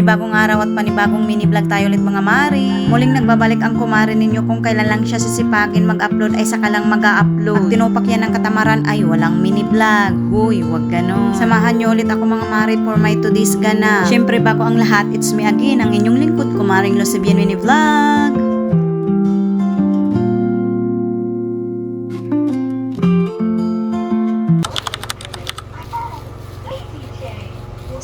panibagong araw at panibagong mini vlog tayo ulit mga mari. Muling nagbabalik ang kumari ninyo kung kailan lang siya sisipagin mag-upload ay saka lang mag-upload. At tinupak yan ng katamaran ay walang mini vlog. Huy, wag ganon. Samahan nyo ulit ako mga mari for my today's gana. Syempre bago ang lahat, it's me again, ang inyong lingkod, kumaring Lucibian Mini Vlog.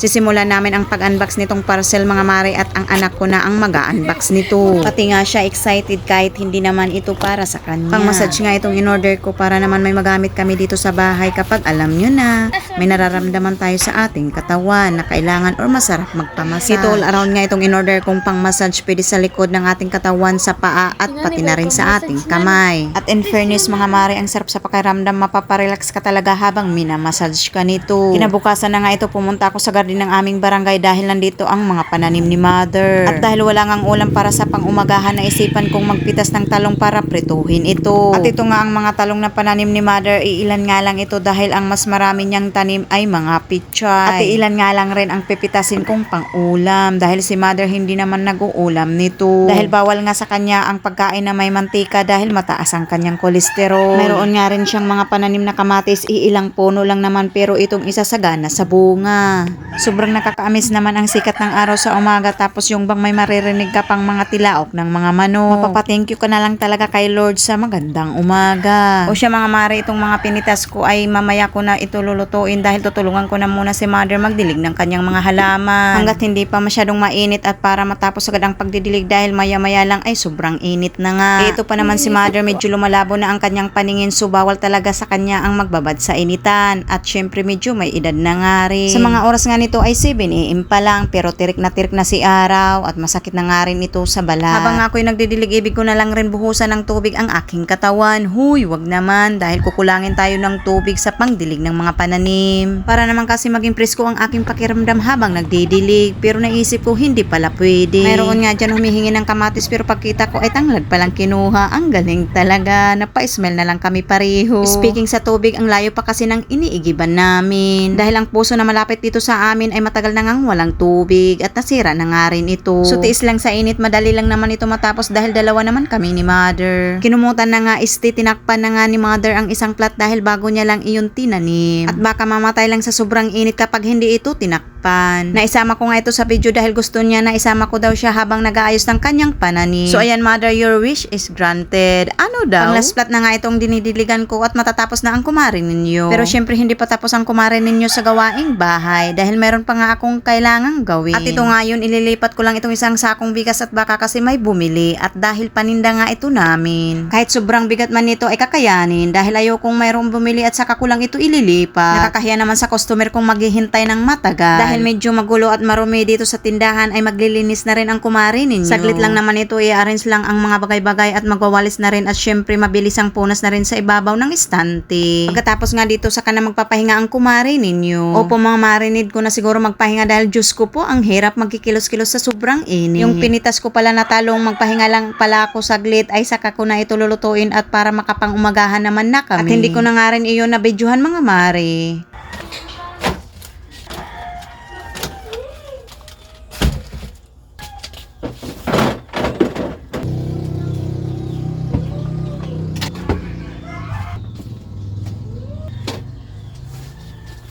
Sisimulan namin ang pag-unbox nitong parcel mga mare at ang anak ko na ang mag-unbox nito. Pati nga siya excited kahit hindi naman ito para sa kanya. Pang-massage nga itong in-order ko para naman may magamit kami dito sa bahay kapag alam nyo na may nararamdaman tayo sa ating katawan na kailangan or masarap magpamassage. Ito all around nga itong in-order kong pang-massage, pwede sa likod ng ating katawan, sa paa at pati na rin sa ating kamay. At in fairness mga mare, ang sarap sa pakiramdam, mapaparelax ka talaga habang minamassage ka nito. Kinabukasan na nga ito, pumunta ako sa garden ng aming barangay dahil nandito ang mga pananim ni mother. At dahil wala ngang ulam para sa pang-umagahan, naisipan kong magpitas ng talong para prituhin ito. At ito nga ang mga talong na pananim ni mother, iilan nga lang ito dahil ang mas marami niyang tanim ay mga pichay. At iilan nga lang rin ang pipitasin kong pang-ulam dahil si mother hindi naman nag-uulam nito. Dahil bawal nga sa kanya ang pagkain na may mantika dahil mataas ang kanyang kolesterol. Mayroon nga rin siyang mga pananim na kamatis, iilang puno lang naman pero itong isa sagana sa bunga. Sobrang nakakaamis naman ang sikat ng araw sa umaga, tapos yung bang may maririnig ka pang mga tilaok ng mga manok. Mapapa-thank you ka na lang talaga kay Lord sa magandang umaga. O siya mga mare, itong mga pinitas ko ay mamaya ko na ito lulutuin dahil tutulungan ko na muna si mother magdilig ng kanyang mga halaman. Hanggat hindi pa masyadong mainit at para matapos agad ang pagdidilig dahil maya-maya lang ay sobrang init na nga. Ito pa naman si mother, medyo lumalabo na ang kanyang paningin, so bawal talaga sa kanya ang magbabad sa initan. At syempre medyo may edad na nga rin. Sa mga oras nga nito ay 7 AM pa lang pero tirik na si araw at masakit na nga rin ito sa balat. Habang ako'y nagdidilig, ibig ko na lang rin buhusan ng tubig ang aking katawan. Huy, wag naman dahil kukulangin tayo ng tubig sa pangdilig ng mga pananim. Para naman kasi maging presko ang aking pakiramdam habang nagdidilig, pero naisip ko hindi pala pwede. Mayroon nga dyan humihingi ng kamatis pero pagkita ko ay tanglad palang kinuha. Ang galing talaga, napa-smell na lang kami pareho. Speaking sa tubig, ang layo pa kasi ng iniigiban namin dahil ang puso na malapit dito sa amin ay matagal na ngang walang tubig at nasira na nga rin ito. So tiis lang sa init, madali lang naman ito matapos dahil dalawa naman kami ni mother. Kinumutan na nga tinakpan na nga ni mother ang isang plat dahil bago niya lang iyon tinanim. At baka mamatay lang sa sobrang init kapag hindi ito tinakpan. Naisama ko nga ito sa video dahil gusto niya na isama ko daw siya habang nag-aayos ng kanyang pananim. So ayan mother, your wish is granted. Ano daw? Ang last plat na nga itong dinidiligan ko at matatapos na ang kumarin ninyo. Pero syempre hindi pa tapos ang kumarin ninyo sa gawaing bahay dahil meron pa nga akong kailangang gawin. At ito nga yun, ililipat ko lang itong isang sakong bigas at baka kasi may bumili at dahil paninda nga ito namin. Kahit sobrang bigat man nito ay kakayanin dahil ayokong mayroong bumili at saka ko lang ito ililipat. Nakakahiya naman sa customer kung maghihintay ng matagal. Dahil medyo magulo at marumi dito sa tindahan ay maglilinis na rin ang kumari ninyo. Saglit lang naman ito, i-arrange lang ang mga bagay-bagay at magwawalis na rin at syempre mabilis ang punas na rin sa ibabaw ng istante. Pagkatapos nga dito saka na magpapahinga ang kumari ninyo. Opo mga marinid ko na siguro magpahinga dahil Diyos ko po, ang hirap magkikilos-kilos sa sobrang init. Yung pinitas ko pala na talong, magpahinga lang pala ako saglit ay saka ko na ito lulutuin at para makapang-umagahan naman na kami. At hindi ko na nga rin iyon nabidyohan mga mare.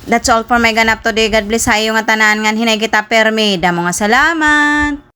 That's all for my ganap today. God bless hayo nga tanan ngan hinay kita permi. Damo nga salamat.